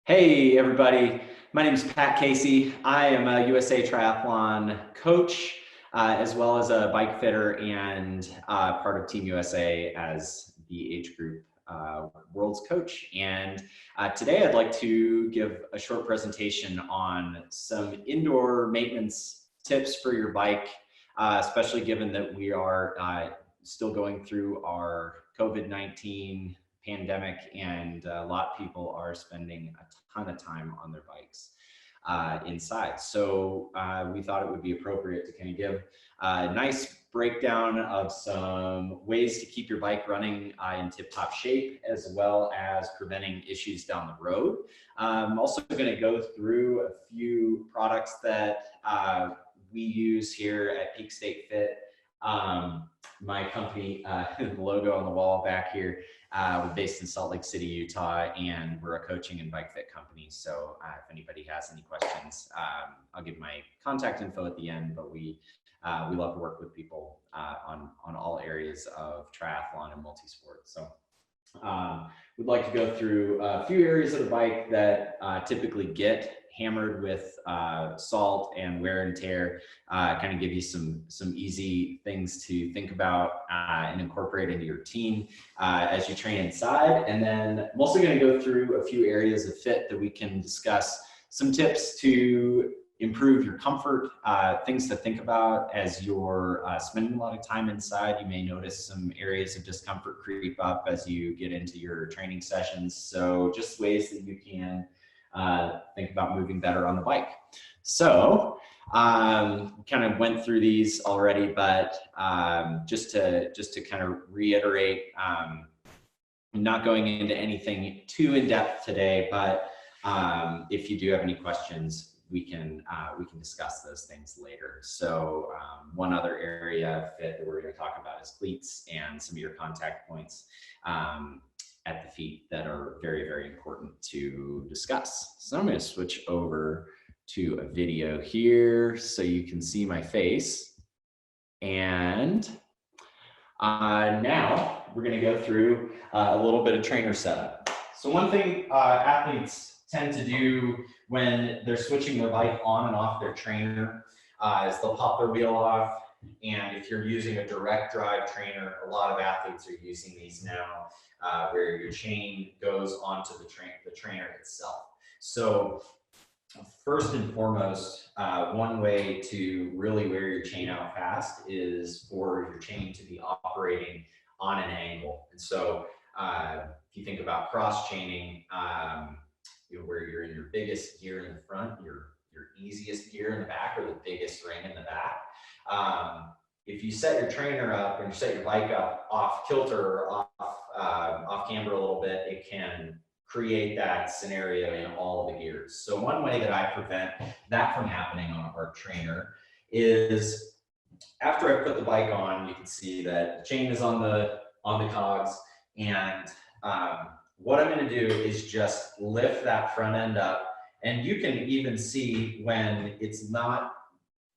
Hey everybody, my name is Pat Casey. I am a USA Triathlon coach, as well as a bike fitter and part of Team USA as the age group world's coach. And today I'd like to give a short presentation on some indoor maintenance tips for your bike, especially given that we are still going through our COVID-19 pandemic, and a lot of people are spending a ton of time on their bikes inside. So we thought it would be appropriate to kind of give a nice breakdown of some ways to keep your bike running in tip-top shape, as well as preventing issues down the road. I'm also going to go through a few products that we use here at Peak State Fit. My company, the logo on the wall back here, we're based in Salt Lake City, Utah, and we're a coaching and bike fit company. So if anybody has any questions, I'll give my contact info at the end, but we love to work with people on all areas of triathlon and multi-sport. So we'd like to go through a few areas of the bike that typically get hammered with salt and wear and tear, kind of give you some easy things to think about and incorporate into your routine as you train inside. And then I'm also going to go through a few areas of fit that we can discuss, some tips to improve your comfort, things to think about as you're spending a lot of time inside. You may notice some areas of discomfort creep up as you get into your training sessions. So just ways that you can think about moving better on the bike. So kind of went through these already, but just to kind of reiterate, I'm not going into anything too in depth today, but if you do have any questions, we can discuss those things later. So one other area of fit that we're going to talk about is cleats and some of your contact points at the feet that are very, very important to discuss. So I'm going to switch over to a video here so you can see my face. And now we're going to go through a little bit of trainer setup. So one thing athletes tend to do when they're switching their bike on and off their trainer is they'll pop their wheel off. And if you're using a direct drive trainer, a lot of athletes are using these now, where your chain goes onto the trainer itself. So first and foremost, one way to really wear your chain out fast is for your chain to be operating on an angle. And so if you think about cross chaining, where you're in your biggest gear in the front, your easiest gear in the back, or the biggest ring in the back. If you set your trainer up and you set your bike up off kilter or off camber a little bit, it can create that scenario in all of the gears. So one way that I prevent that from happening on our trainer is after I put the bike on, you can see that the chain is on the cogs, and what I'm going to do is just lift that front end up, and you can even see when it's not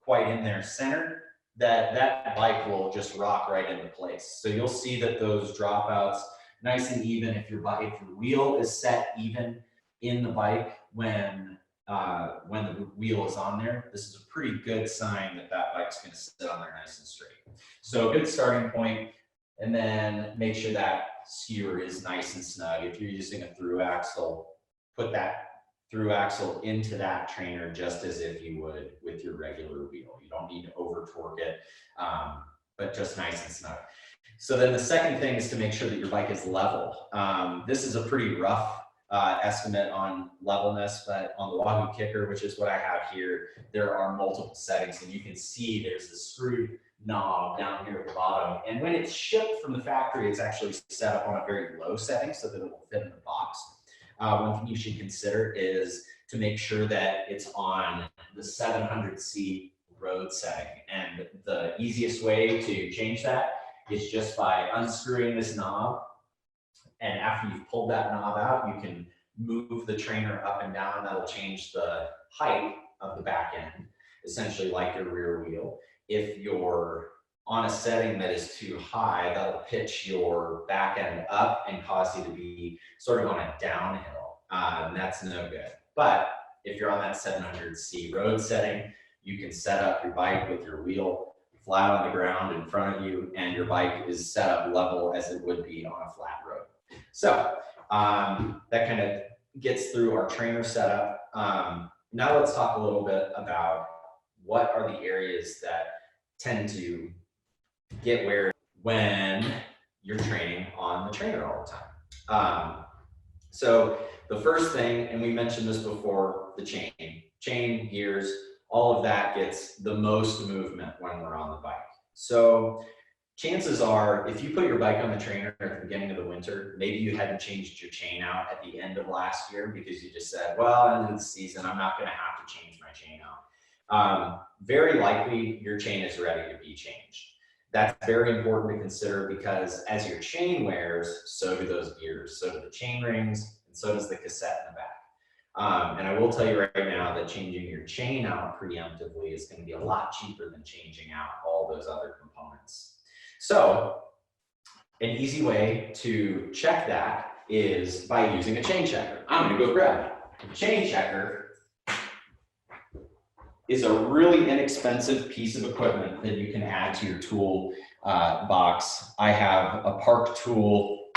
quite in there center, that bike will just rock right into place. So you'll see that those dropouts nice and even. If your wheel is set even in the bike when the wheel is on there, this is a pretty good sign that bike's going to sit on there nice and straight. So a good starting point. And then make sure that skewer is nice and snug. If you're using a through axle, put that through axle into that trainer just as if you would with your regular wheel. You don't need to over torque it, but just nice and snug. So then the second thing is to make sure that your bike is level. This is a pretty rough estimate on levelness, but on the Wahoo Kicker, which is what I have here, there are multiple settings, and you can see there's the screw knob down here at the bottom. And when it's shipped from the factory, it's actually set up on a very low setting so that it will fit in the box. One thing you should consider is to make sure that it's on the 700C road setting. And the easiest way to change that is just by unscrewing this knob. And after you've pulled that knob out, you can move the trainer up and down. That'll change the height of the back end, essentially like your rear wheel. If you're on a setting that is too high, that'll pitch your back end up and cause you to be sort of on a downhill. that's no good. But if you're on that 700C road setting, you can set up your bike with your wheel flat on the ground in front of you, and your bike is set up level as it would be on a flat road. So that kind of gets through our trainer setup. Now let's talk a little bit about what are the areas that tend to get wear when you're training on the trainer all the time. So the first thing, and we mentioned this before, the chain, gears, all of that gets the most movement when we're on the bike. So chances are, if you put your bike on the trainer at the beginning of the winter, maybe you hadn't changed your chain out at the end of last year because you just said, well, end of the season, I'm not going to have to change my chain out. Very likely your chain is ready to be changed. That's very important to consider because as your chain wears, so do those gears, so do the chain rings, and so does the cassette in the back. And I will tell you right now that changing your chain out preemptively is going to be a lot cheaper than changing out all those other components. So an easy way to check that is by using a chain checker. I'm going to go grab it. A chain checker is a really inexpensive piece of equipment that you can add to your tool box. I have a Park tool.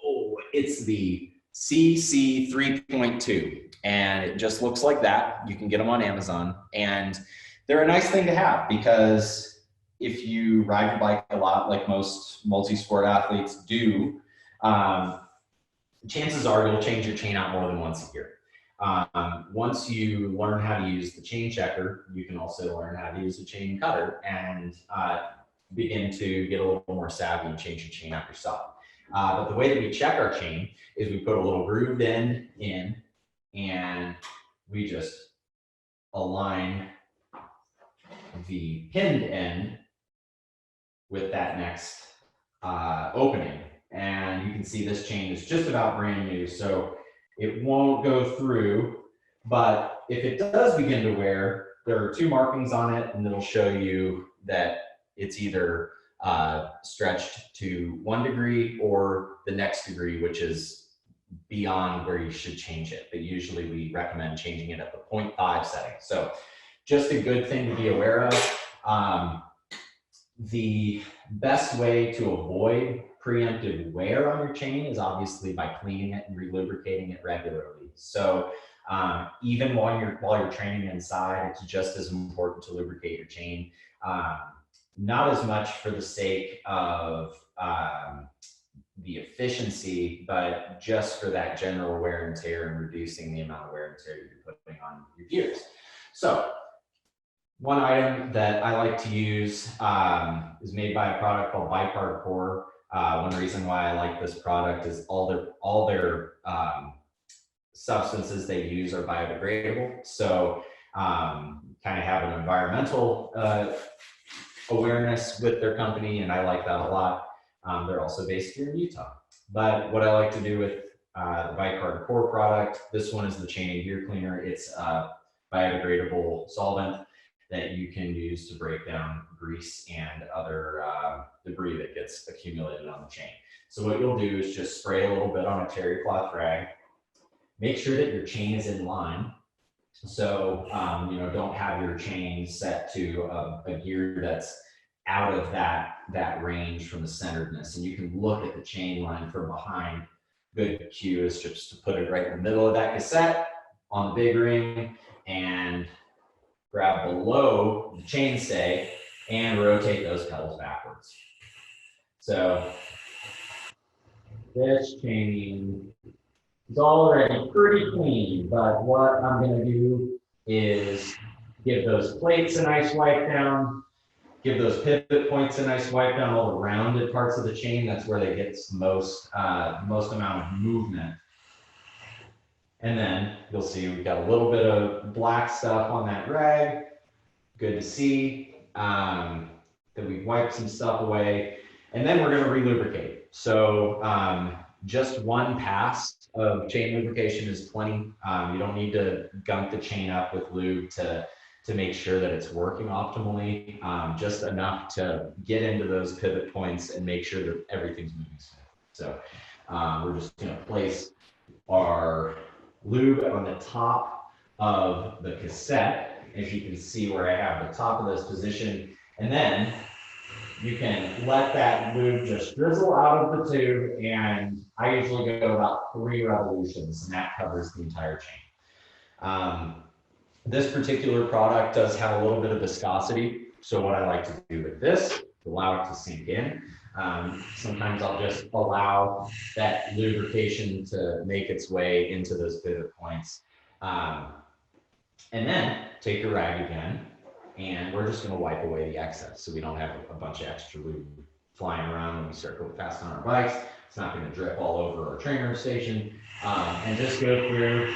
Oh, it's the CC 3.2, and it just looks like that. You can get them on Amazon, and they're a nice thing to have because if you ride your bike a lot, like most multi-sport athletes do, chances are you'll change your chain out more than once a year. Once you learn how to use the chain checker, you can also learn how to use the chain cutter and begin to get a little more savvy and change your chain out yourself. But the way that we check our chain is we put a little grooved end in and we just align the pinned end with that next opening. And you can see this chain is just about brand new, so it won't go through, but if it does begin to wear, there are two markings on it, and it'll show you that it's either stretched to 1 degree or the next degree, which is beyond where you should change it. But usually we recommend changing it at the 0.5 setting. So just a good thing to be aware of. The best way to avoid preemptive wear on your chain is obviously by cleaning it and relubricating it regularly. So even while you're training inside, it's just as important to lubricate your chain. Not as much for the sake of the efficiency, but just for that general wear and tear and reducing the amount of wear and tear you're putting on your gears. So one item that I like to use is made by a product called Hardcore. One reason why I like this product is all their substances they use are biodegradable. So kind of have an environmental awareness with their company, and I like that a lot. They're also based here in Utah. But what I like to do with the Hardcore product, this one is the chain and gear cleaner. It's a biodegradable solvent that you can use to break down grease and other debris that gets accumulated on the chain. So what you'll do is just spray a little bit on a terry cloth rag. Make sure that your chain is in line. So don't have your chain set to a gear that's out of that range from the centeredness. And you can look at the chain line from behind. Good cue is just to put it right in the middle of that cassette on the big ring and grab below the chainstay and rotate those pedals backwards. So this chain is already pretty clean, but what I'm going to do is give those plates a nice wipe down, give those pivot points a nice wipe down, all the rounded parts of the chain. That's where they get the most amount of movement. And then you'll see we've got a little bit of black stuff on that rag. Good to see that we've wiped some stuff away. And then we're going to relubricate. So just one pass of chain lubrication is plenty. You don't need to gunk the chain up with lube to make sure that it's working optimally. Just enough to get into those pivot points and make sure that everything's moving smooth. So we're just going to place our lube on the top of the cassette. As you can see where I have the top of this position, and then you can let that lube just drizzle out of the tube, and I usually go about 3 revolutions, and that covers the entire chain. This particular product does have a little bit of viscosity, so what I like to do with this is allow it to sink in. Sometimes I'll just allow that lubrication to make its way into those pivot points. And then take your rag again, and we're just gonna wipe away the excess so we don't have a bunch of extra lube flying around when we start going fast on our bikes. It's not gonna drip all over our trainer station. And just go through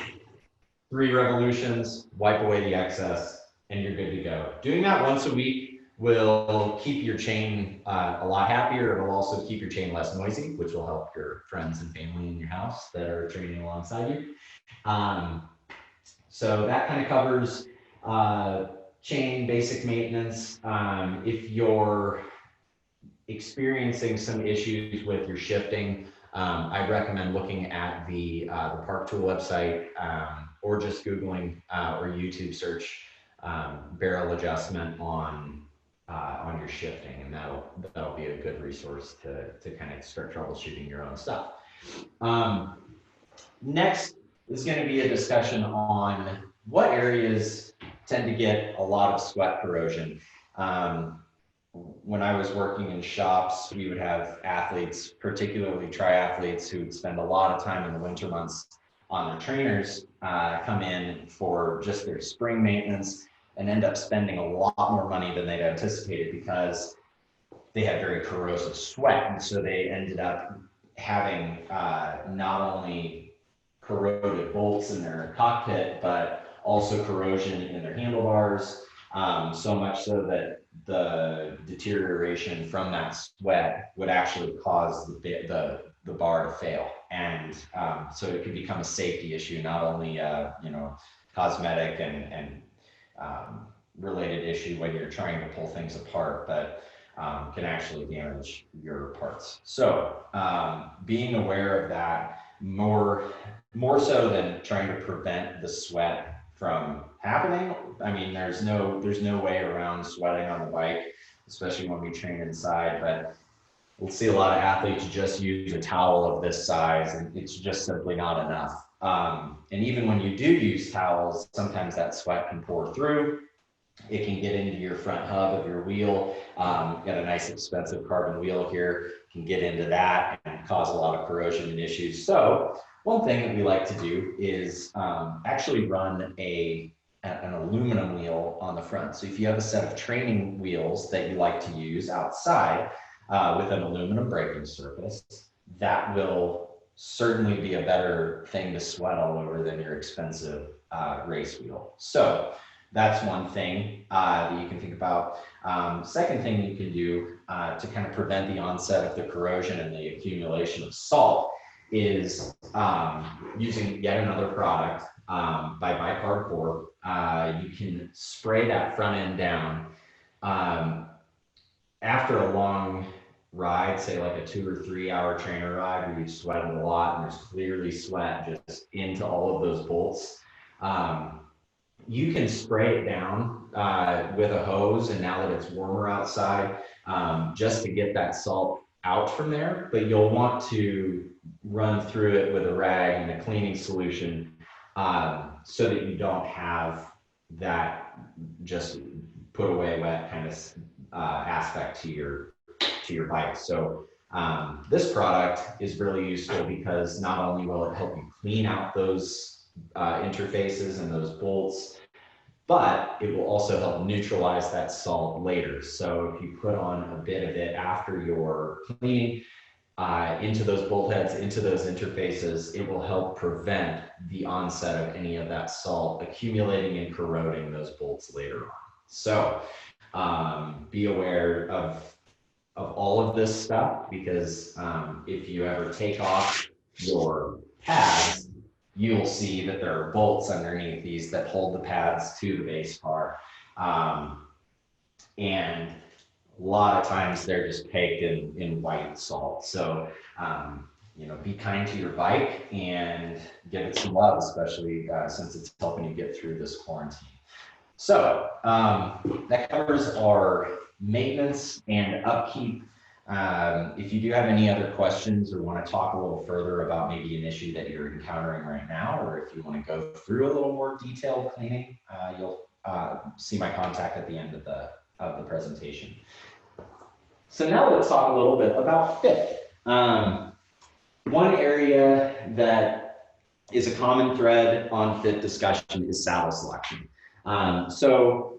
3 revolutions, wipe away the excess, and you're good to go. Doing that once a week will keep your chain a lot happier. It'll also keep your chain less noisy, which will help your friends and family in your house that are training alongside you. So that kind of covers chain basic maintenance. If you're experiencing some issues with your shifting, I recommend looking at the Park Tool website, or just Googling or YouTube search barrel adjustment on your shifting, and that'll be a good resource to kind of start troubleshooting your own stuff. Next is going to be a discussion on what areas tend to get a lot of sweat corrosion. When I was working in shops, we would have athletes, particularly triathletes, who would spend a lot of time in the winter months on their trainers, come in for just their spring maintenance and end up spending a lot more money than they'd anticipated because they had very corrosive sweat. And so they ended up having not only corroded bolts in their cockpit, but also corrosion in their handlebars, so much so that the deterioration from that sweat would actually cause the bar to fail. And so it could become a safety issue, not only cosmetic and related issue when you're trying to pull things apart, but can actually damage your parts. So being aware of that, more so than trying to prevent the sweat from happening. I mean, there's no way around sweating on the bike, especially when we train inside, but we'll see a lot of athletes just use a towel of this size, and it's just simply not enough. And even when you do use towels, sometimes that sweat can pour through. It can get into your front hub of your wheel. Got a nice expensive carbon wheel here, can get into that and cause a lot of corrosion and issues. So one thing that we like to do is actually run an aluminum wheel on the front. So if you have a set of training wheels that you like to use outside with an aluminum braking surface, that will certainly be a better thing to sweat all over than your expensive race wheel. So that's one thing that you can think about. Second thing you can do to kind of prevent the onset of the corrosion and the accumulation of salt is using yet another product by Bicarb. You can spray that front end down. After a long ride, say like a 2 or 3 hour trainer ride where you've sweated a lot and there's clearly sweat just into all of those bolts, you can spray it down with a hose, and now that it's warmer outside, just to get that salt out from there. But you'll want to run through it with a rag and a cleaning solution so that you don't have that just put away wet kind of aspect to your bike. So this product is really useful because not only will it help you clean out those interfaces and those bolts, but it will also help neutralize that salt later. So if you put on a bit of it after your cleaning into those bolt heads, into those interfaces, it will help prevent the onset of any of that salt accumulating and corroding those bolts later on. So be aware of all of this stuff, because if you ever take off your pads, you'll see that there are bolts underneath these that hold the pads to the base bar. And a lot of times they're just caked in white salt. So be kind to your bike and give it some love, especially since it's helping you get through this quarantine. So that covers our maintenance and upkeep. If you do have any other questions or want to talk a little further about maybe an issue that you're encountering right now, or if you want to go through a little more detailed cleaning, you'll see my contact at the end of the presentation. So now let's talk a little bit about fit. One area that is a common thread on fit discussion is saddle selection. So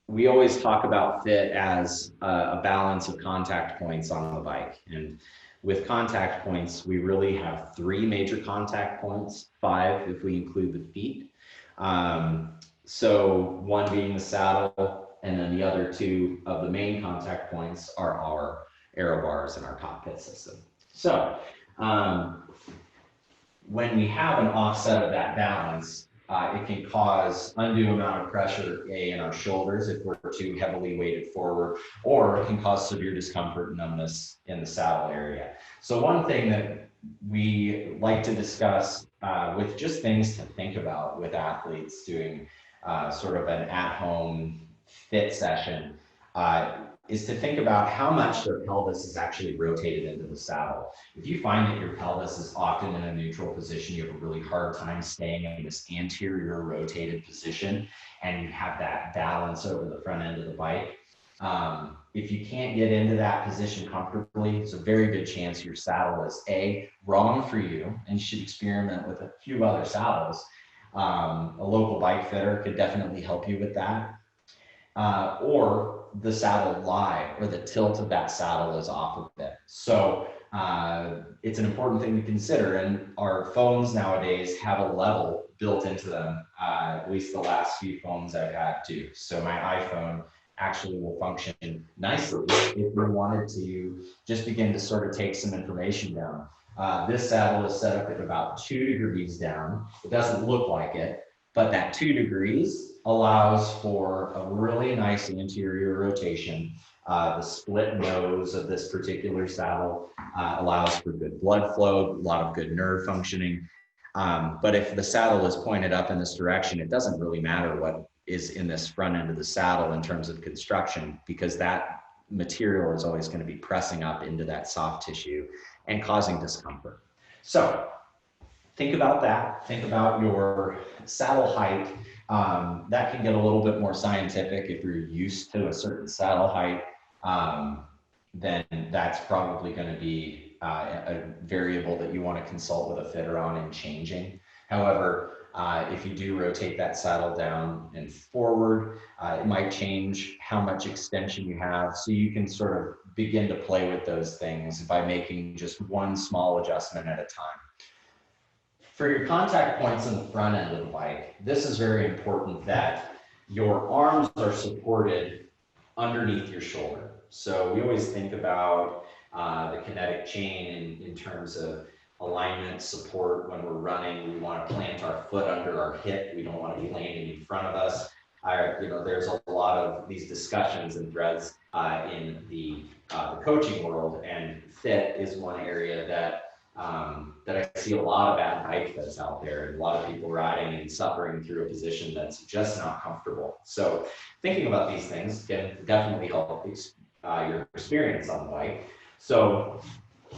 we always talk about fit as a balance of contact points on the bike. And with contact points, we really have 3 major contact points, 5 if we include the feet. So one being the saddle, and then the other 2 of the main contact points are our aero bars in our cockpit system. So when we have an offset of that balance, it can cause undue amount of pressure in our shoulders if we're too heavily weighted forward, or it can cause severe discomfort and numbness in the saddle area. So one thing that we like to discuss with just things to think about with athletes doing sort of an at-home fit session is to think about how much their pelvis is actually rotated into the saddle. If you find that your pelvis is often in a neutral position, you have a really hard time staying in this anterior rotated position, and you have that balance over the front end of the bike. If you can't get into that position comfortably, it's a very good chance your saddle is wrong for you, and you should experiment with a few other saddles. A local bike fitter could definitely help you with that. Or the saddle lie, or the tilt of that saddle is off a bit. So it's an important thing to consider, and our phones nowadays have a level built into them, at least the last few phones I've had too. So my iPhone actually will function nicely if we wanted to just begin to sort of take some information down. This saddle is set up at about 2 degrees down. It doesn't look like it, but that 2 degrees allows for a really nice anterior rotation. The split nose of this particular saddle allows for good blood flow, a lot of good nerve functioning. But if the saddle is pointed up in this direction, it doesn't really matter what is in this front end of the saddle in terms of construction, because that material is always going to be pressing up into that soft tissue and causing discomfort. So think about that. Think about your saddle height. That can get a little bit more scientific. If you're used to a certain saddle height, then that's probably going to be a variable that you want to consult with a fitter on in changing. However, if you do rotate that saddle down and forward, it might change how much extension you have. So you can sort of begin to play with those things by making just one small adjustment at a time. For your contact points in the front end of the bike, this is very important that your arms are supported underneath your shoulder. So we always think about the kinetic chain in terms of alignment, support. When we're running, we want to plant our foot under our hip. We don't want to be landing in front of us. There's a lot of these discussions and threads in the coaching world, and fit is one area that I see a lot of bad bike fits out there, and a lot of people riding and suffering through a position that's just not comfortable. So thinking about these things can definitely help your experience on the bike. So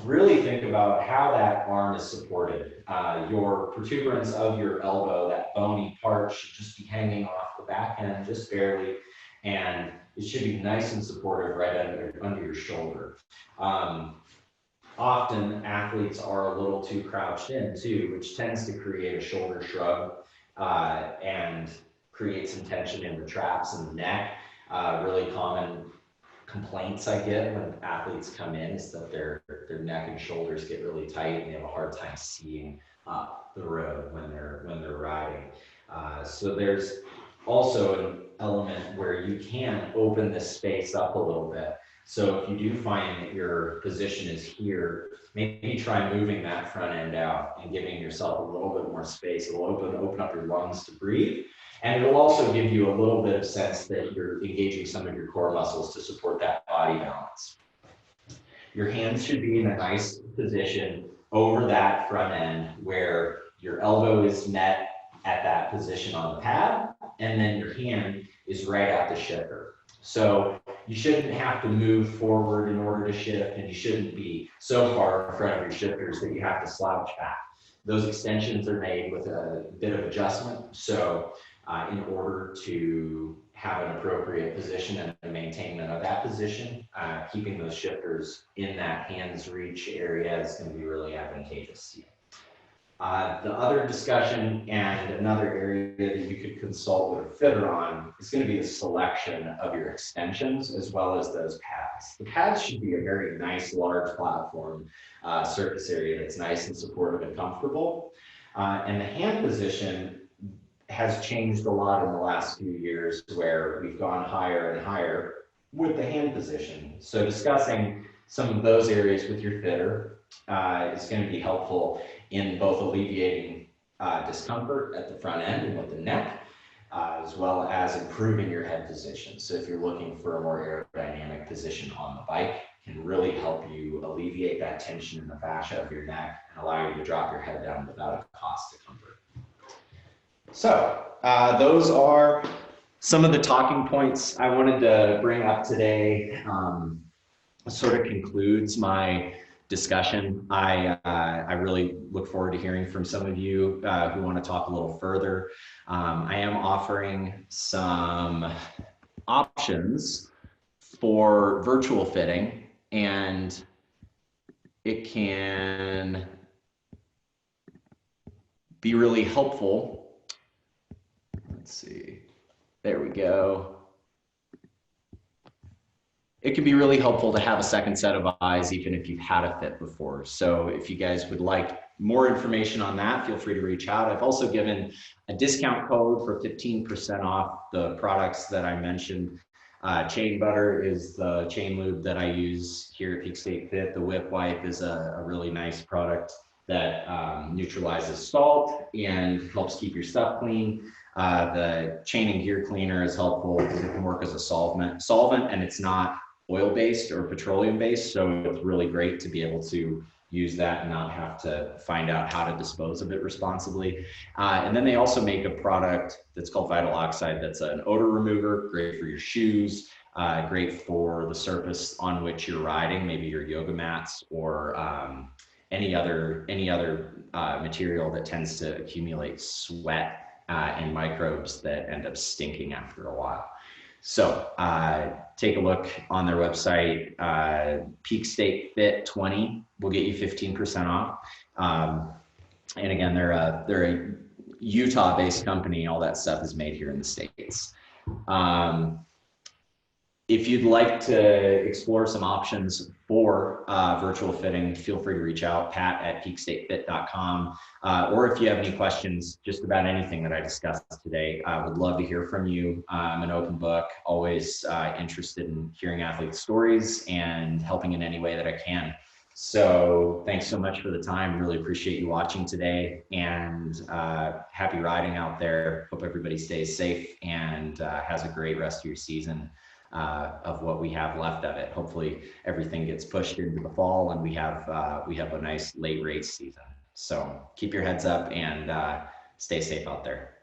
really think about how that arm is supported. Your protuberance of your elbow, that bony part, should just be hanging off the back end just barely, and it should be nice and supportive right under your shoulder. Often athletes are a little too crouched in too, which tends to create a shoulder shrug and create some tension in the traps and the neck. Really common complaints I get when athletes come in is that their neck and shoulders get really tight and they have a hard time seeing up the road when they're riding. So there's also an element where you can open this space up a little bit. So if you do find that your position is here, maybe try moving that front end out and giving yourself a little bit more space. It'll open up your lungs to breathe. And it'll also give you a little bit of sense that you're engaging some of your core muscles to support that body balance. Your hands should be in a nice position over that front end where your elbow is met at that position on the pad, and then your hand is right at the shifter. So you shouldn't have to move forward in order to shift, and you shouldn't be so far in front of your shifters that you have to slouch back. Those extensions are made with a bit of adjustment. So in order to have an appropriate position and the maintainment of that position, keeping those shifters in that hands reach area is going to be really advantageous to you. The other discussion and another area that you could consult with a fitter on is going to be the selection of your extensions as well as those pads. The pads should be a very nice large platform surface area that's nice and supportive and comfortable. And the hand position has changed a lot in the last few years where we've gone higher and higher with the hand position. So discussing some of those areas with your fitter is going to be helpful in both alleviating discomfort at the front end and with the neck, as well as improving your head position. So if you're looking for a more aerodynamic position on the bike, it can really help you alleviate that tension in the fascia of your neck and allow you to drop your head down without a cost to comfort. So those are some of the talking points I wanted to bring up today. Sort of concludes my discussion. I really look forward to hearing from some of you who want to talk a little further. I am offering some options for virtual fitting, and it can be really helpful. Let's see, there we go. It can be really helpful to have a second set of eyes, even if you've had a fit before. So if you guys would like more information on that, feel free to reach out. I've also given a discount code for 15% off the products that I mentioned. Chain Butter is the chain lube that I use here at Peak State Fit. The Whip Wipe is a really nice product that neutralizes salt and helps keep your stuff clean. The chain and gear cleaner is helpful because it can work as a solvent, and it's not oil-based or petroleum-based, so it's really great to be able to use that and not have to find out how to dispose of it responsibly. And then they also make a product that's called Vital Oxide that's an odor remover, great for your shoes, great for the surface on which you're riding, maybe your yoga mats or any other material that tends to accumulate sweat and microbes that end up stinking after a while. So take a look on their website. Peak State Fit 20 will get you 15% off. And again, they're a Utah-based company. All that stuff is made here in the States. If you'd like to explore some options for virtual fitting, feel free to reach out, pat@peakstatefit.com. Or if you have any questions just about anything that I discussed today, I would love to hear from you. I'm an open book, always interested in hearing athlete stories and helping in any way that I can. So thanks so much for the time. Really appreciate you watching today, and happy riding out there. Hope everybody stays safe and has a great rest of your season. Of what we have left of it. Hopefully everything gets pushed into the fall and we have a nice late race season. So keep your heads up and stay safe out there.